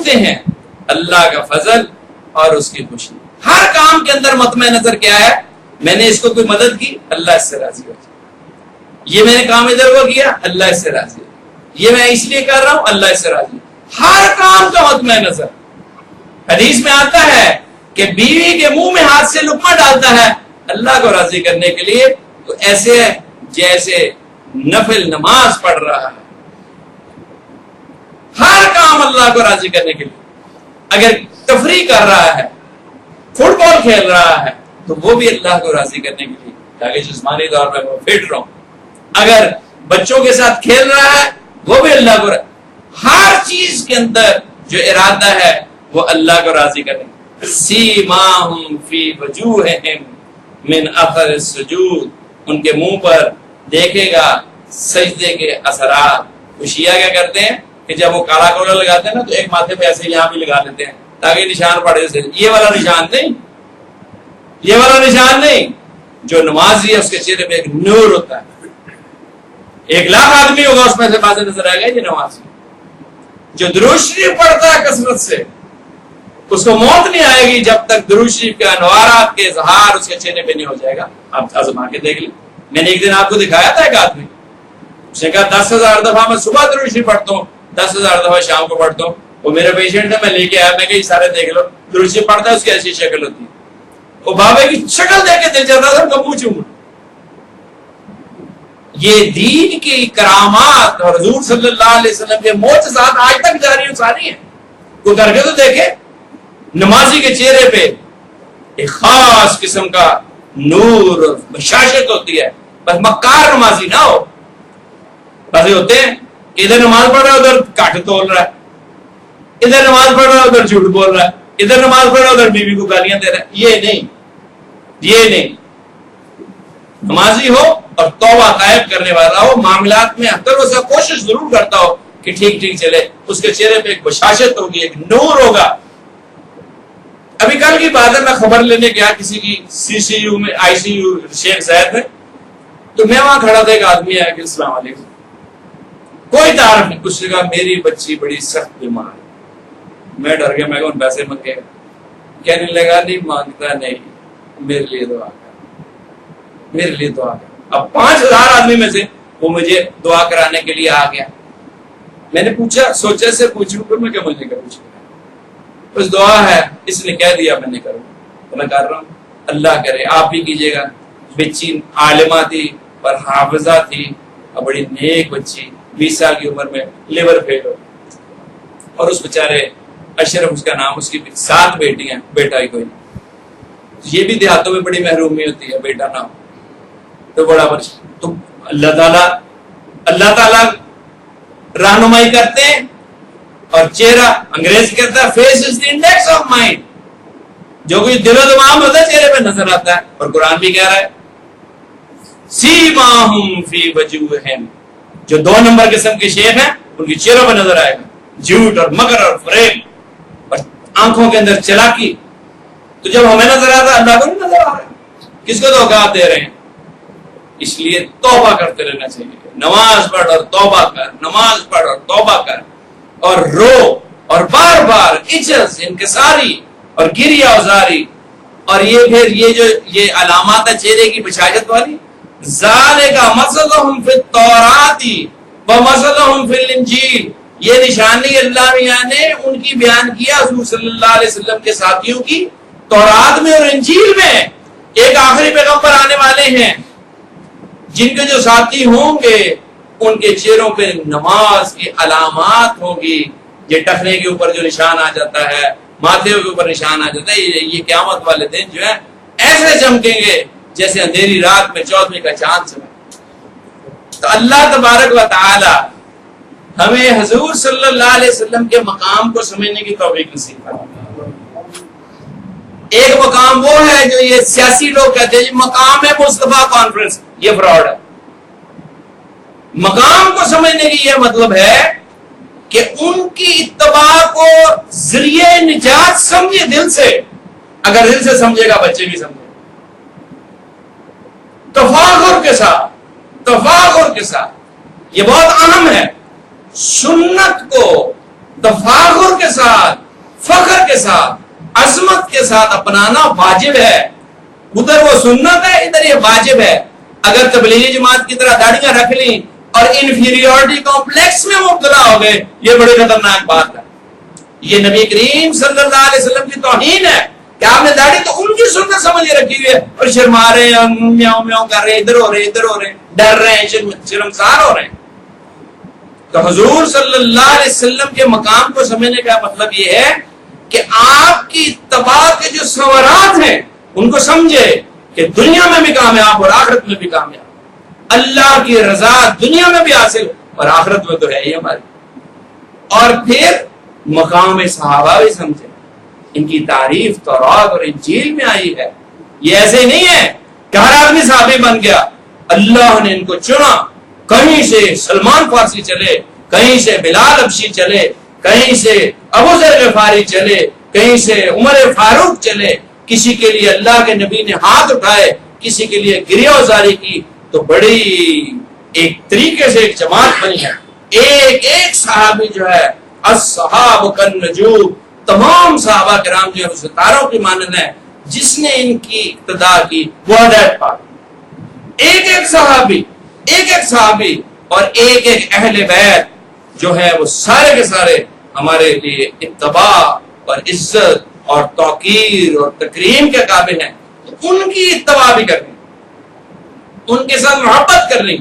ڈھونڈتے ہیں اللہ کا فضل اور اس کی خوشی. ہر کام کے اندر مطمئن نظر کیا ہے؟ میں نے اس کو کوئی مدد کی، اللہ اس سے راضی ہو جائے. یہ میں نے کام ادھر کو کیا، اللہ اس سے راضی ہو. یہ میں اس لیے کر رہا ہوں، اللہ اس سے راضی. ہر کام کا مطمئن نظر. حدیث میں آتا ہے کہ بیوی کے منہ میں ہاتھ سے لقمہ ڈالتا ہے اللہ کو راضی کرنے کے لیے، تو ایسے ہے جیسے نفل نماز پڑھ رہا ہے. ہر کام اللہ کو راضی کرنے کے لیے. اگر تفریح کر رہا ہے، فٹ بال کھیل رہا ہے، تو وہ بھی اللہ کو راضی کرنے کے لیے تاکہ جسمانی طور پہ وہ فٹ رہوں. اگر بچوں کے ساتھ کھیل رہا ہے وہ بھی اللہ کو ہر چیز کے اندر جو ارادہ ہے وہ اللہ کو راضی کرنے. سیماہم فی وجوہہم من اثر السجود، ان کے منہ پر دیکھے گا سجدے کے اثرات. وہ شیعہ کیا کرتے ہیں کہ جب وہ کالا کولا لگاتے ہیں نا تو ایک ماتھے پہ ایسے یہاں بھی لگا لیتے ہیں تاکہ نشان پڑے. یہ والا نشان نہیں، یہ والا نشان نہیں. جو نمازی ہے اس کے چہرے پہ ایک نور ہوتا ہے. 1,00,000 آدمی ہوگا اس میں سے بازے نظر آئے گا یہ نمازی. جو درود شریف پڑھتا ہے کثرت سے اس کو موت نہیں آئے گی جب تک درود شریف کے انوارات کے اظہار اس کے چہرے پہ نہیں ہو جائے گا. آپ آزما کے دیکھ لیں. میں نے ایک دن آپ کو دکھایا تھا ایک آدمی، اس نے کہا 10,000 دفعہ میں صبح درود شریف پڑھتا ہوں، 10,000 دفعہ شام کو پڑھتا ہوں. وہ میرے پیشنٹ ہے، میں لے کے آیا، میں کہ سارے دیکھ لو درود شریف پڑھتا ہے، اس کی ایسی شکل ہوتی ہے. وہ بابے کی شکل دیکھ کے دل چلتا تھا ان کا منہ چوم. یہ دین کی کرامات اور حضور صلی اللہ علیہ وسلم کے معجزات آج تک جاری و ساری ہیں. کوئی کر کے تو دیکھے. نمازی کے چہرے پہ ایک خاص قسم کا نور اور بشاشت ہوتی ہے. بس مکار نمازی نہ ہو. بس یہ ہوتے ہیں کہ ادھر نماز پڑھ رہا ہے ادھر کاٹ تول رہا ہے، ادھر نماز پڑھ رہا ہے ادھر جھوٹ بول رہا ہے، ادھر نماز پڑھ رہا ہے ادھر بیوی کو گالیاں دے رہا ہے. یہ نہیں، یہ نہیں. نمازی ہو اور توبہ طائب کرنے والا ہو، معاملات میں اکثر اسے کوشش ضرور کرتا ہو کہ ٹھیک ٹھیک چلے. اس کے چہرے پہ ایک بشاشت ہوگی، ایک نور ہوگا. ابھی کل کی بات ہے، میں خبر لینے گیا کسی کی CCU میں، ICU شیخ زید میں. تو میں وہاں کھڑا تھا، ایک آدمی آیا کہ السلام علیکم، کوئی تعارف نہیں. اس نے کہا میری بچی بڑی سخت بیمار ہے. میں ڈر گیا، میں کہا ان پیسے مانگے. کہنے لگا نہیں مانگتا نہیں، میرے لیے دعا کر، میرے لیے دعا کر. اب 5,000 آدمی میں سے وہ مجھے دعا کرانے کے لیے آ گیا. میں نے پوچھا، سوچا سے پوچھوں پھر میں کیا مجھے کیا پوچھوں. بس دعا ہے، اس نے کہہ دیا میں نے کروں تو میں کر رہا ہوں. اللہ کرے آپ بھی کیجیے گا. بچی عالمہ تھی اور حافظہ تھی اور بڑی نیک بچی، 20 سال کی عمر میں لیور فیل ہو. اور اس بیچارے اشرف اس کا نام، اس کی 7 بیٹیاں، بیٹا ہی کوئی نہیں. یہ بھی دیہاتوں میں بڑی محرومی ہوتی ہے، بیٹا نہ ہو تو بڑا بچ. تو اللہ تعالیٰ رہنمائی کرتے ہیں. اور چہرہ انگریزی کہتا ہے face is the index of mind. جو کوئی دل و دماغ ہوتا ہے چہرے پہ نظر آتا ہے. اور قرآن بھی کہہ رہا ہے سیماہم فی وجوہہم. جو 2 نمبر قسم کے شیخ ہیں ان کی چہروں پہ نظر آئے گا جھوٹ اور مکر اور فریب اور آنکھوں کے اندر چلاکی. تو جب ہمیں نظر آتا ہے اللہ کو نہیں نظر آ رہا ہے. کس کو دھوکہ دے رہے ہیں؟ اس لیے توبہ کرتے رہنا چاہیے. نماز پڑھ اور توبہ کر، نماز پڑھ اور توبہ کر، اور رو اور بار بار عجز، انکساری اور گریہ ازاری. اور یہ پھر یہ علامات ہے چہرے کی بشاشت والی. ذالک مثلہم فی التوراۃ ومثلہم فی الانجیل. یہ نشانی اللہ میاں نے ان کی بیان کیا حضور صلی اللہ علیہ وسلم کے ساتھیوں کی تورات میں اور انجیل میں. ایک آخری پیغمبر آنے والے ہیں جن کے جو ساتھی ہوں گے ان کے چہروں پہ نماز کی علامات ہوگی. یہ ٹخنے کے اوپر جو نشان آ جاتا ہے، ماتھے کے اوپر نشان آ جاتا ہے، یہ قیامت والے دن جو ہے ایسے چمکیں گے جیسے اندھیری رات میں 14ویں کا چاند چمکے. تو اللہ تبارک و تعالی ہمیں حضور صلی اللہ علیہ وسلم کے مقام کو سمجھنے کی توفیق نصیب فرمائے. ایک مقام وہ ہے جو یہ سیاسی لوگ کہتے ہیں مقام ہے مصطفیٰ کانفرنس، یہ فراڈ ہے. مقام کو سمجھنے کی یہ مطلب ہے کہ ان کی اتباع کو ذریعہ نجات سمجھے دل سے. اگر دل سے سمجھے گا بچے بھی سمجھے. تفاخر کے ساتھ، تفاخر کے ساتھ، یہ بہت اہم ہے. سنت کو تفاخر کے ساتھ فخر کے ساتھ عظمت کے ساتھ اپنانا واجب ہے. ادھر وہ سنت ہے, ادھر یہ واجب ہے. اگر تبلیغی جماعت کی طرح داڑیاں رکھ لیں اور انفیریورٹی کمپلیکس میں مبتلا ہو گئے, یہ بڑی خطرناک بات ہے. یہ نبی کریم صلی اللہ علیہ وسلم کی توہین ہے کہ آپ نے داڑھی تو ان کی سنت سمجھ رکھی ہوئی ہے اور شرما رہے ہیں, میاؤں میاؤں کر رہے ہیں, ادھر ہو رہے ادھر ہو رہے ہیں, ڈر رہے ہیں, شرمسار ہو رہے ہیں. تو حضور صلی اللہ علیہ وسلم کے مقام کو سمجھنے کا مطلب یہ ہے کہ آپ کی اتباع کے جو ثمرات ہیں ان کو سمجھے کہ دنیا میں بھی کامیاب اور آخرت میں بھی کامیاب, اللہ کی رضا دنیا میں بھی حاصل اور آخرت میں تو ہے ہی ہماری. اور پھر مقام صحابہ بھی سمجھے, ان کی تعریف تورات اور انجیل میں آئی ہے. یہ ایسے ہی نہیں ہے کہ ہر آدمی صحابی بن گیا, اللہ نے ان کو چنا. کہیں سے سلمان فارسی چلے, کہیں سے بلال حبشی چلے, کہیں سے ابو ذر غفاری چلے, کہیں سے عمر فاروق چلے. کسی کے لیے اللہ کے نبی نے ہاتھ اٹھائے, کسی کے لیے گریہ وزاری کی, تو بڑی ایک طریقے سے ایک جماعت بنی ہے. ایک ایک صحابی جو ہے الصحابہ کالنجوم, تمام صحابہ کرام جو ہے ستاروں کی مانند ہے. جس نے ان کی اقتداء کی وہ ہدایت پا. ایک ایک صحابی, ایک ایک صحابی اور ایک ایک اہل بیت جو ہے وہ سارے کے سارے ہمارے لیے اتباع اور عزت اور توقیر اور تکریم کے قابل ہیں. تو ان کی اتباع بھی کرنی, ان کے ساتھ محبت کرنی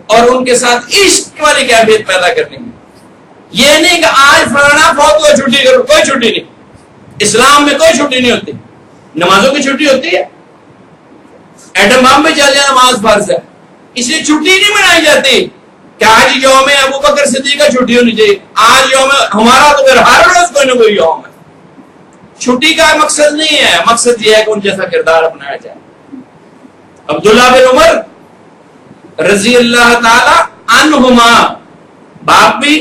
اور ان کے ساتھ عشق والی کیفیت پیدا کرنی. یہ نہیں کہ آج فلانا فوت ہوا چھٹی کرو, کوئی چھٹی نہیں. اسلام میں کوئی چھٹی نہیں ہوتی. نمازوں کی چھٹی ہوتی ہے, ایٹم بم پہ چل جائے نماز فرض ہے, اس لیے چھٹی نہیں منائی جاتی کہ آج یوم ابو بکر صدیق کا چھٹی ہونی چاہیے. آج یوم ہمارا تو پھر ہر روز کوئی نہ کوئی یوم ہے. چھٹی کا مقصد نہیں ہے, مقصد یہ ہے کہ ان جیسا کردار اپنایا جائے. عبداللہ بن عمر رضی اللہ تعالی عنہما, باپ بھی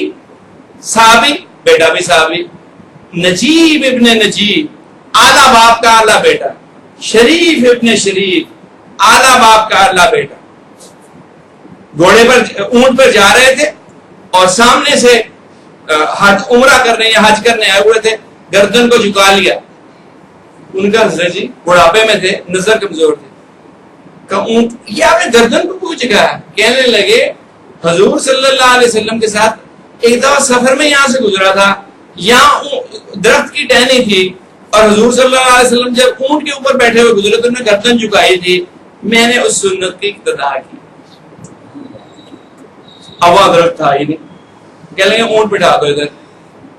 صحابی, بیٹا بھی صحابی. نجیب ابن نجیب, اعلیٰ باپ کا اعلیٰ بیٹا. شریف ابن شریف, اعلیٰ باپ کا اعلیٰ بیٹا. گھوڑے پر اونٹ پر جا رہے تھے اور سامنے سے حج عمرہ کرنے یا حج کرنے آئے ہوئے تھے, گردن کو جھکا لیا. ان کا حضرت جی بڑھاپے میں تھے, نظر کمزور تھے. کہ اونٹ یہ آپ نے گردن کو پوچھ گیا. کہنے لگے حضور صلی اللہ علیہ وسلم کے ساتھ ایک دفعہ سفر میں یہاں سے گزرا تھا, یہاں درخت کی ٹہنی تھی اور حضور صلی اللہ علیہ وسلم جب اونٹ کے اوپر بیٹھے ہوئے گزرے تو انہوں نے گردن جھکائی تھی, میں نے اس سنت کی اقتداء کی. اب وہاں درخت تھا ہی نہیں. کہہ لیں گے اونٹ بٹھا دو ادھر,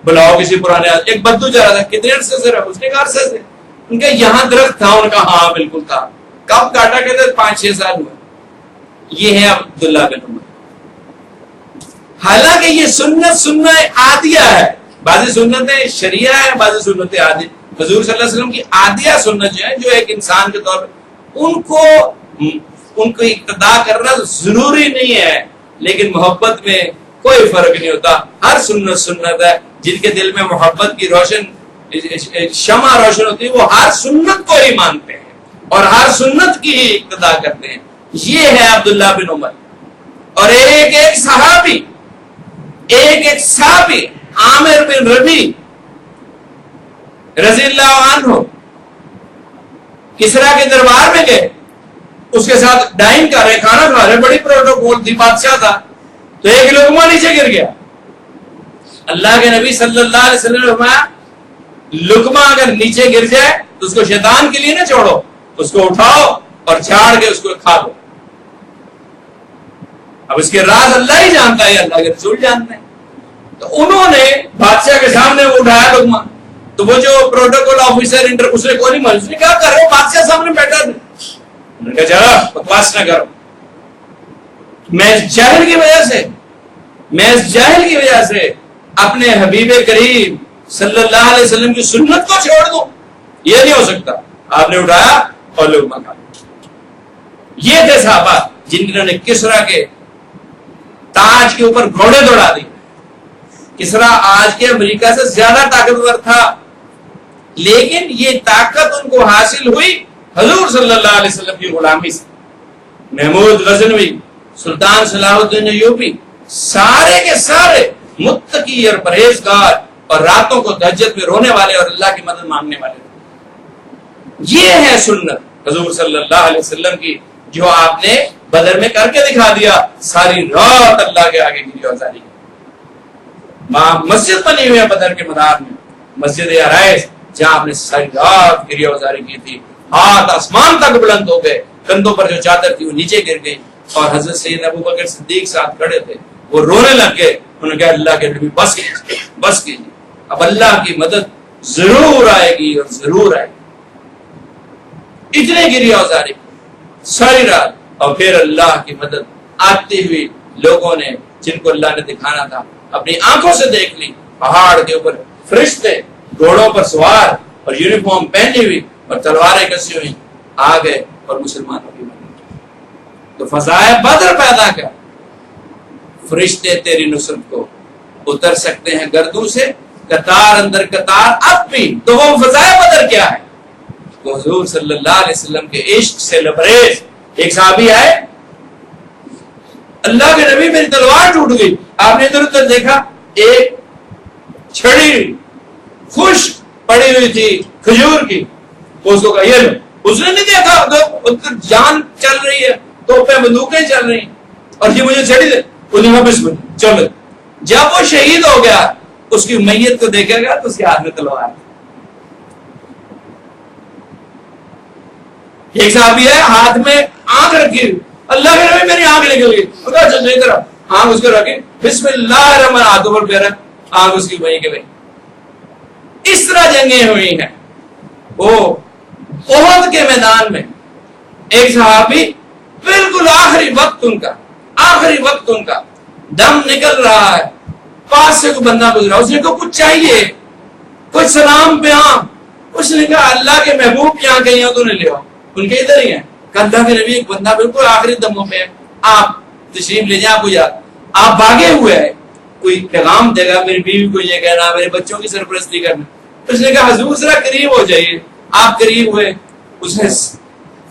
بلاؤ کسی پرانے. ایک بدو جا رہا تھا, کتنے عرصے سے رہا, اس نے کہا عرصے سے. ان کا یہاں درخت تھا, ان کا ہاں بالکل تھا. کب کاٹا کہتے 5-6 سال ہوئے. یہ ہے عبداللہ بن عمر. حالانکہ یہ سنت عادیہ ہے. بعض سنتیں شریعہ ہے, بعض سنتیں عادیہ. حضور صلی اللہ علیہ وسلم کی عادیہ سنت جو ہے, جو ایک انسان کے طور پر ان کو اقتداء کرنا ضروری نہیں ہے, لیکن محبت میں کوئی فرق نہیں ہوتا. ہر سنت ہے. جن کے دل میں محبت کی روشن شمع روشن ہوتی ہے وہ ہر سنت کو ہی مانتے ہیں اور ہر سنت کی ہی اقتداء کرتے ہیں. یہ ہے عبداللہ بن عمر. اور ایک ایک صحابی, ایک ایک صحابی عامر بن ربی رضی اللہ عنہ کسرا کے دربار میں گئے, اس کے ساتھ ڈائن کر رہے, کھانا کھا رہے, بڑی پروٹوکول تھی, بادشاہ تھا. تو ایک لقمہ نیچے گر گیا. اللہ کے نبی صلی اللہ علیہ وسلم نے فرمایا لقمہ اگر نیچے گر جائے تو اس کو شیطان کے لیے نہ چھوڑو, اس کو اٹھاؤ اور جھاڑ کے اس کو کھا دو. اب اس کے راز اللہ ہی جانتا ہے, اللہ کے رسول جانتے ہیں. تو انہوں نے بادشاہ کے سامنے اٹھایا لقمہ, تو وہ جو پروٹوکول آفیسر اس نے کوئی نہیں مانا. اس نے کیا کر رہے ہو, بادشاہ سامنے بیٹھا تھا. چلا بکواس نہ کرو, میں اس جاہل کی وجہ سے اپنے حبیب کریم صلی اللہ علیہ وسلم کی سنت کو چھوڑ دوں, یہ نہیں ہو سکتا. آپ نے اٹھایا اور لقمہ کھا. یہ تھے صحابہ جنہوں نے کسرا کے تاج کے اوپر گھوڑے دوڑا دی. کسرا آج کے امریکہ سے زیادہ طاقتور تھا, لیکن یہ طاقت ان کو حاصل ہوئی حضور صلی اللہ علیہ وسلم کی غلامی سے. محمود غزنوی, سلطان صلاح الدین ایوبی, سارے کے سارے متقی اور پرہیزگار اور راتوں کو تہجد میں رونے والے اور اللہ کی مدد مانگنے والے لوگ. یہ ہے سنت حضور صلی اللہ علیہ وسلم کی جو آپ نے بدر میں کر کے دکھا دیا. ساری رات اللہ کے آگے گری اوزاری. مسجد بنی ہوئی ہے بدر کے میدان میں, مسجد عرائش, جہاں آپ نے ساری رات گری اوزاری کی تھی. ہاتھ آسمان تک بلند ہو گئے, کندھوں پر جو چادر تھی وہ نیچے گر گئی, اور حضرت سید ابوبکر صدیق ساتھ کھڑے تھے, وہ رونے لگ گئے. انہوں نے کہا اللہ کے نبی بس کیجیے, بس کیجیے, اب اللہ کی مدد ضرور آئے گی اور ضرور آئے گی. اتنے گری اوزاری ساری رات, اور پھر اللہ کی مدد آتی ہوئی لوگوں نے, جن کو اللہ نے دکھانا تھا, اپنی آنکھوں سے دیکھ لی. پہاڑ کے اوپر فرشتے گھوڑوں پر سوار اور یونیفارم پہنی ہوئی اور تلواریں کسی ہوئی آ گئے اور مسلمانوں کی مدد. تو فضائے بدر پیدا کر. فرشتے تیری نصرت کو اتر سکتے ہیں گردوں سے قطار اندر قطار اب بھی, تو وہ فضائے بدر کیا ہے؟ تو حضور صلی اللہ علیہ وسلم کے عشق سے لبریز ایک صحابی آئے, اللہ کے نبی میری تلوار ٹوٹ گئی. آپ نے ادھر ادھر دیکھا, ایک چھڑی خشک پڑی ہوئی تھی کھجور کی, اس کو کہا یہ لو. اس نے نہیں دیکھا جان چل رہی ہے, توپیں بندوقیں چل رہی ہیں, اور یہ مجھے چھڑی دے. انہیں کہا بسم اللہ چلو. جب وہ شہید ہو گیا, اس کی میت کو دیکھا گیا تو اس کے ہاتھ میں تلوار. ایک صحابی ہے ہاتھ میں آنکھ رکھی, اللہ کے نبی میری آنکھ نکل گئی. ادھر آنکھ اس کو رکھے, بسم اللہ الرحمن, ہاتھوں پر پھیرا, آنکھ اس کی وہیں کے وہیں. اس طرح جنگیں ہوئی ہیں. وہ احد کے میدان میں ایک صحابی بالکل آخری وقت ان کا دم نکل رہا ہے, پاس سے کوئی بندہ گزرا, اس نے کہا کچھ چاہیے, کچھ سلام پیام. اس نے کہا اللہ کے محبوب یہاں کہیں ہو تو نے لے آؤ. ان کے ادھر ہی ہیں. کہ اللہ کے نبی ایک بندہ بالکل آخری دموں میں ہے, آپ تشریف لے جائیں. آپ بھاگے ہوئے ہیں, کوئی پیغام دے گا, میری بیوی کو یہ کہنا, میرے بچوں کی سرپرستی کرنا. اس نے کہا حضور ذرا قریب ہو جائیے. آپ قریب ہوئے, اس نے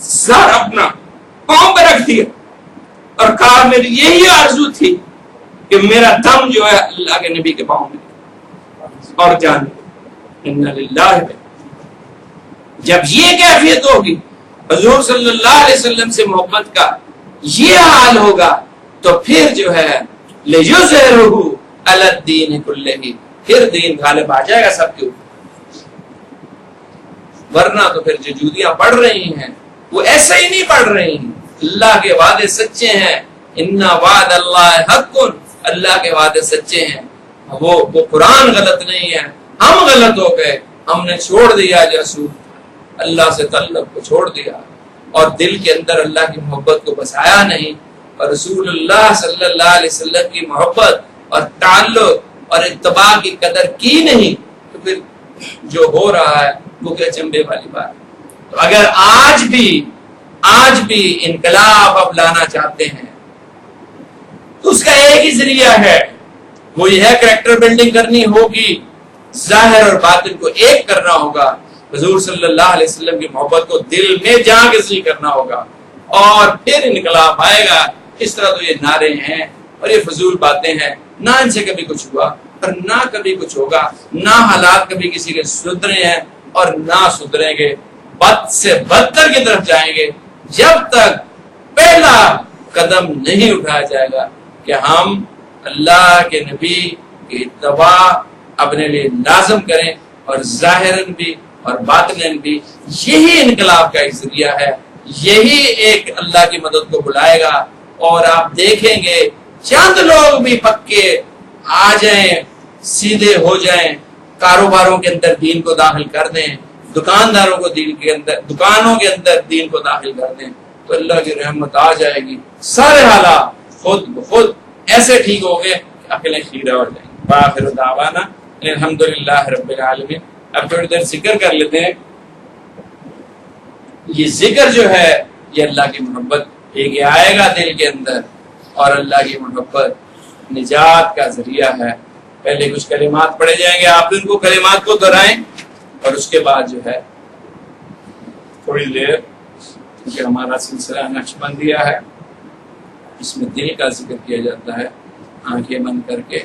سر اپنا پاؤں پہ رکھ دیا اور کہا میری یہی آرزو تھی کہ میرا دم جو ہے اللہ کے نبی کے پاؤں میں. اور جان ان للہ, جب یہ کیفیت ہوگی, حضور صلی اللہ علیہ وسلم سے محبت کا یہ حال ہوگا, تو پھر جو ہے لِيُظْهِرَهُ عَلَى الدِّينِ كُلِّهِ, پھر دین غالب آ جائے گا سب کے اوپر. ورنہ تو پھر جو جودیاں پڑھ رہی ہیں وہ ایسے ہی نہیں پڑھ رہی ہیں. اللہ کے وعدے سچے ہیں, اِنَّ وَعْدَ اللَّهِ حَقٌّ, اللہ کے وعدے سچے ہیں. وہ قرآن غلط نہیں ہے, ہم غلط ہو گئے, ہم نے چھوڑ دیا جاسوس, اللہ سے تعلق کو چھوڑ دیا, اور دل کے اندر اللہ کی محبت کو بسایا نہیں, اور رسول اللہ صلی اللہ علیہ وسلم کی محبت اور تعلق اور اتباع کی قدر کی نہیں, تو پھر جو ہو رہا ہے وہ کیا چمبے والی بات. تو اگر آج بھی انقلاب اب لانا چاہتے ہیں تو اس کا ایک ہی ذریعہ ہے, وہ یہ ہے کریکٹر بلڈنگ کرنی ہوگی, ظاہر اور باطن کو ایک کرنا ہوگا, حضور صلی اللہ علیہ وسلم کی محبت کو دل میں جہاں کسی کرنا ہوگا, اور پھر انقلاب آئے گا. اس طرح تو یہ نعرے ہیں اور یہ فضول باتیں ہیں, نہ ان سے کبھی کچھ ہوا اور نہ کبھی کچھ ہوگا, نہ حالات کبھی کسی کے سدھرے ہیں اور نہ سدھریں گے, بد سے بدتر کی طرف جائیں گے, جب تک پہلا قدم نہیں اٹھایا جائے گا کہ ہم اللہ کے نبی کی اتباع اپنے لیے لازم کریں, اور ظاہراً بھی اور باطناً بھی. یہی انقلاب کا ایک ذریعہ ہے, یہی ایک اللہ کی مدد کو بلائے گا. اور آپ دیکھیں گے چند لوگ بھی پکے آ جائیں, سیدھے ہو جائیں, کاروباروں کے اندر دین کو داخل کر دیں, دکانداروں کو دین کے اندر, دکانوں کے اندر دین کو داخل کر دیں, تو اللہ کی رحمت آ جائے گی. سارے حالات خود بخود ایسے ٹھیک ہو گئے کہ عقلیں خیرہ ہو جائیں گی. وآخر دعوانا الحمدللہ رب العالمین. اب تھوڑی دیر ذکر کر لیتے ہیں. یہ ذکر جو ہے یہ اللہ کی محبت ایک آئے گا دل کے اندر, اور اللہ کی محبت نجات کا ذریعہ ہے. پہلے کچھ کلمات پڑھے جائیں گے, آپ ان کو کلمات کو دہرائیں, اور اس کے بعد جو ہے تھوڑی دیر, کیونکہ ہمارا سلسلہ نقشبندیہ ہے, اس میں دل کا ذکر کیا جاتا ہے, آنکھیں بند کر کے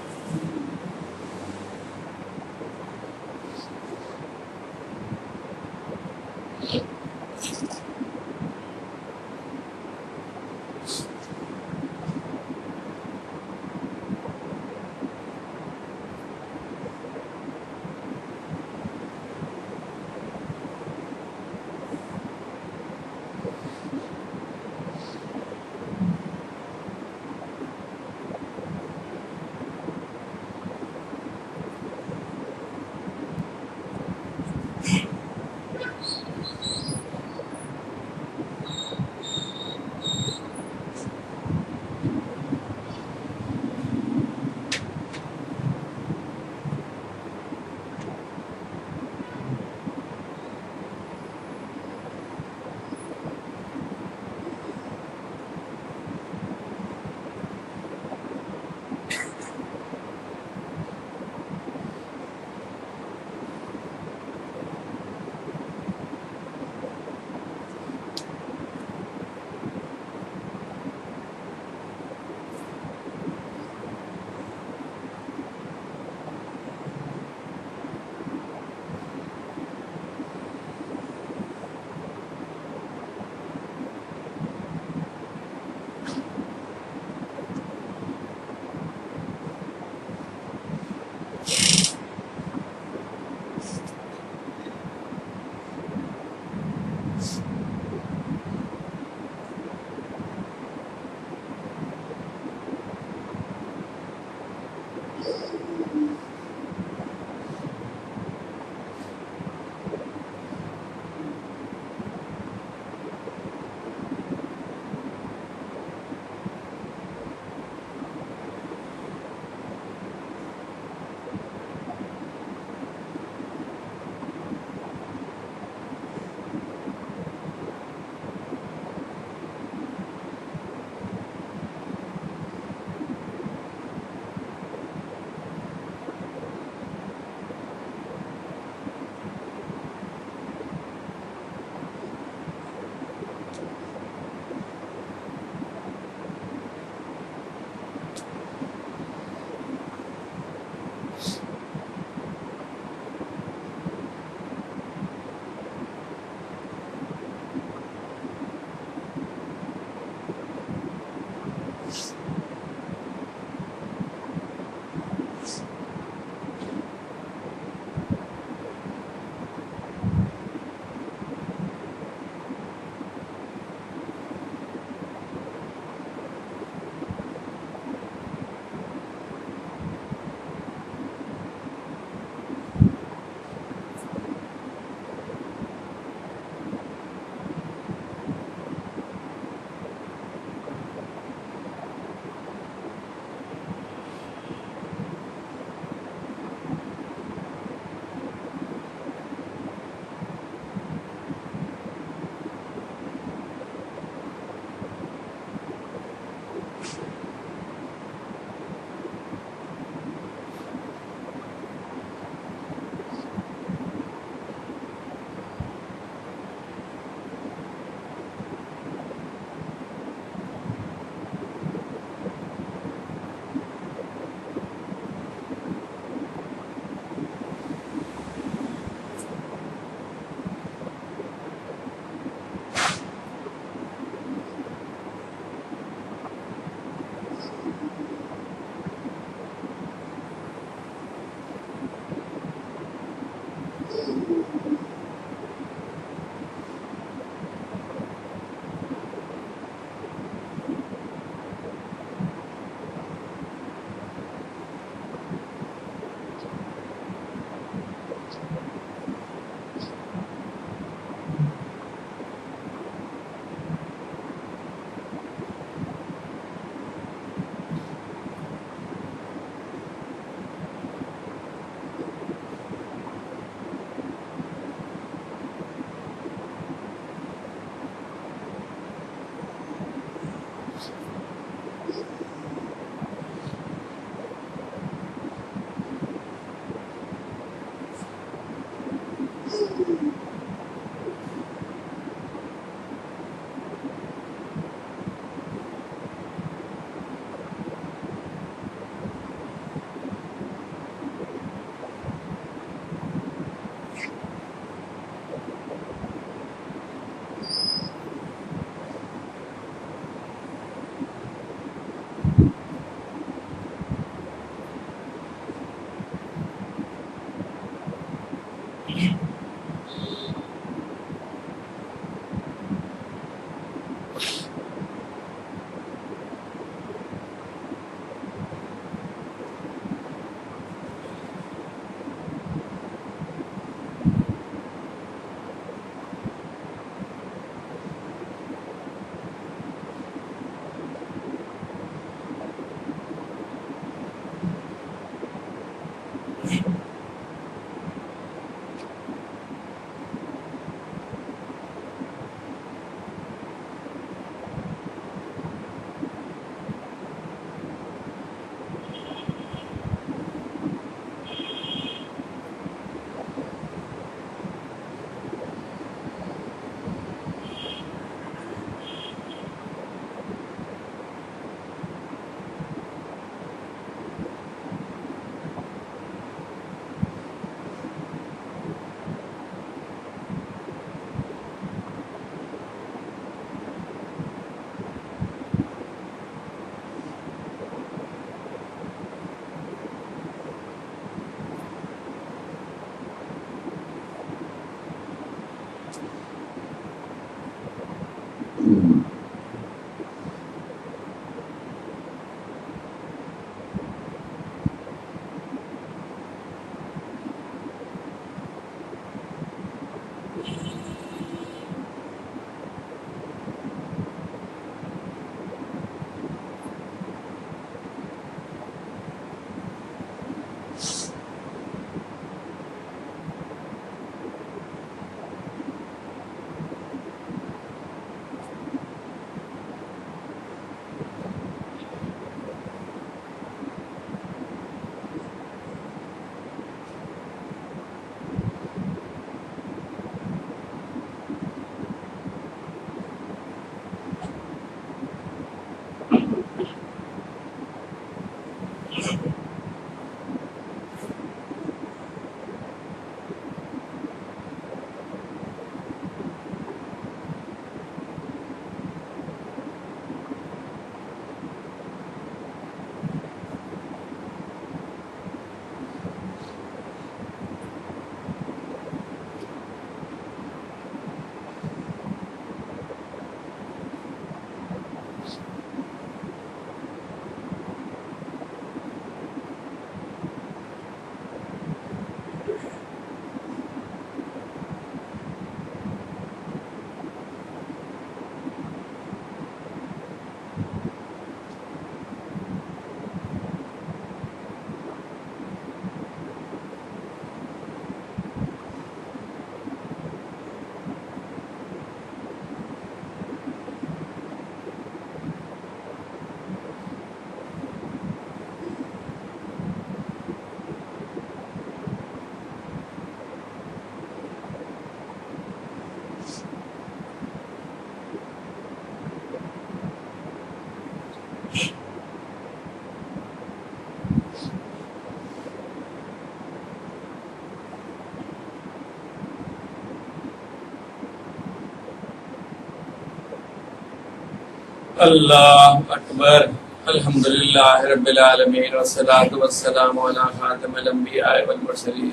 اللہ اکبر، الحمدللہ رب العالمین والصلاة والسلام علی خاتم الانبیاء والمرسلین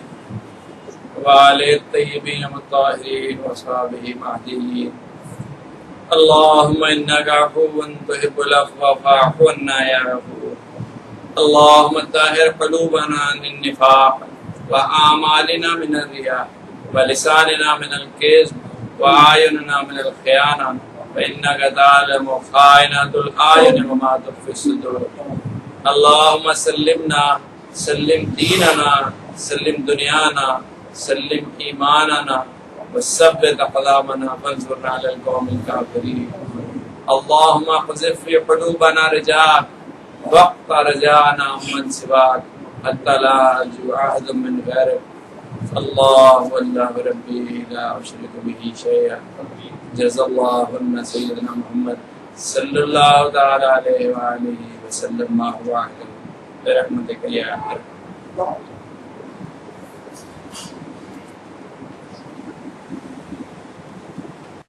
وعلی الطیبین الطاہرین واصحابہ المہدیین۔ اللہم انک عفو تحب العفو فاعف عنا یا غفور۔ اللہم طہر قلوبنا من النفاق واعمالنا من الرياء ولساننا من الكذب واعیننا من الخیانہ فإنك تعلم خائنة الأعين وما تخفي الصدور۔ اللهم سلمنا، سلم دیننا، سلم دنیانا، سلم ایماننا وثبت أقدامنا فانصرنا على القوم الكافرين۔ اللهم اقذف في قلوبنا رجاءك وقت رجاءنا من سواك حتى لا يرجو أحد من غيرك۔ الله والله ربي لا أشرك به شيئا۔ جزا اللہ سیدنا محمد صلی اللہ تعالی علیہ وآلہ وسلم ما هو أهله برحمتك یا ارحم۔